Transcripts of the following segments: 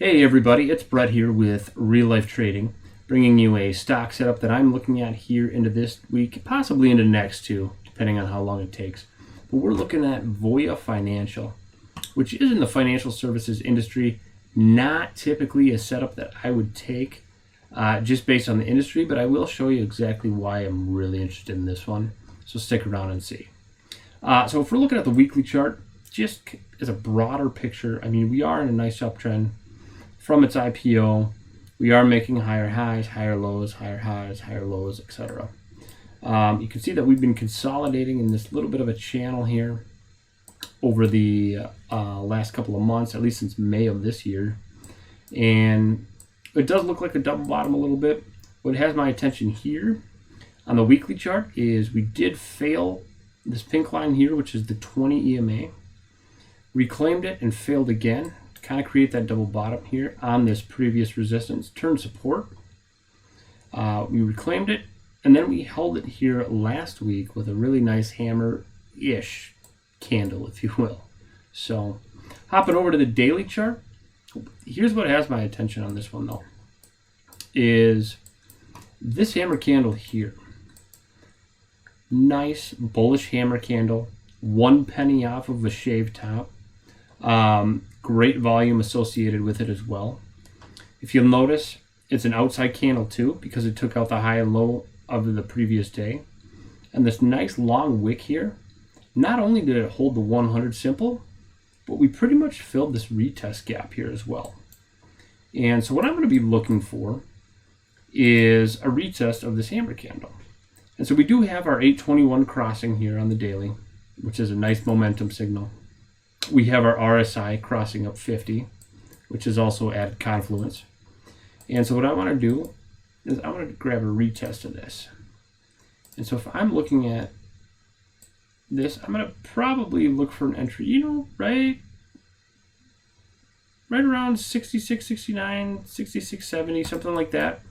Hey everybody, it's Brett here with Real Life Trading, bringing you a stock setup that I'm looking at here into this week, possibly into next too, depending on how long it takes. But we're looking at VOYA Financial, which is in the financial services industry. Not typically a setup that I would take just based on the industry, but I will show you exactly why I'm really interested in this one. So stick around and see. So if we're looking at the weekly chart, just as a broader picture, I mean, we are in a nice uptrend. From its IPO, we are making higher highs, higher lows, higher highs, higher lows, etc. You can see that we've been consolidating in this little bit of a channel here over the last couple of months, at least since May of this year. And it does look like a double bottom a little bit. What has my attention here on the weekly chart is we did fail this pink line here, which is the 20 EMA. Reclaimed it and failed again. Kind of create that double bottom here on this previous resistance turn support. We reclaimed it, and then we held it here last week with a really nice hammer-ish candle, if you will. So hopping over to the daily chart, here's what has my attention on this one though, is this hammer candle here. Nice bullish hammer candle, 1 penny off of a shaved top. Great volume associated with it as well. If you'll notice, it's an outside candle too, because it took out the high and low of the previous day. And this nice long wick here, not only did it hold the 100 simple, but we pretty much filled this retest gap here as well. And so what I'm going to be looking for is a retest of this hammer candle. And so we do have our 821 crossing here on the daily, which is a nice momentum signal. We have our RSI crossing up 50, which is also added confluence. And so what I want to do is I want to grab a retest of this. And so if I'm looking at this, I'm going to probably look for an entry, right around 66, 69, 66, 70, something like that.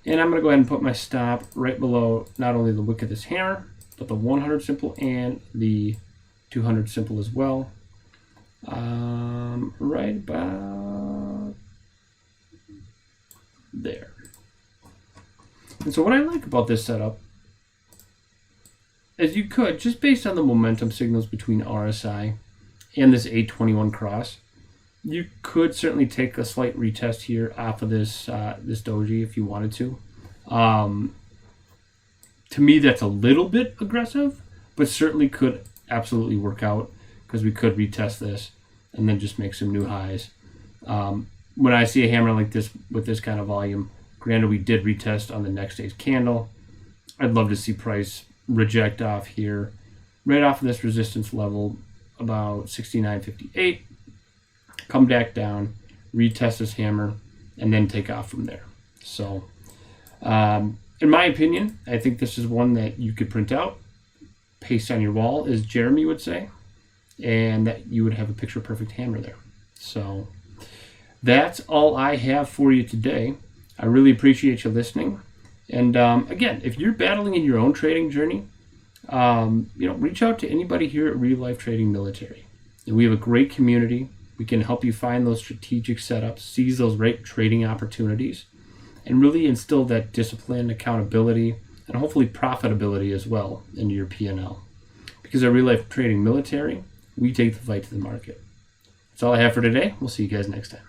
And I'm going to go ahead and put my stop right below not only the wick of this hammer, but the 100 simple and the 200 simple as well. Right about there. And so what I like about this setup is you could, just based on the momentum signals between RSI and this 821 cross, you could certainly take a slight retest here off of this this doji if you wanted to. To me, that's a little bit aggressive, but certainly could absolutely work out, because we could retest this and then just make some new highs. When I see a hammer like this with this kind of volume, granted we did retest on the next day's candle, I'd love to see price reject off here, right off of this resistance level, about 69.58, come back down, retest this hammer, and then take off from there. So, in my opinion, I think this is one that you could print out, paste on your wall, as Jeremy would say, and that you would have a picture perfect hammer there. So that's all I have for you today. I really appreciate you listening. And again, if you're battling in your own trading journey, reach out to anybody here at Real Life Trading Military. And we have a great community. We can help you find those strategic setups, seize those right trading opportunities, and really instill that discipline, accountability, and hopefully profitability as well into your P&L. Because at Real Life Trading Military, we take the fight to the market. That's all I have for today. We'll see you guys next time.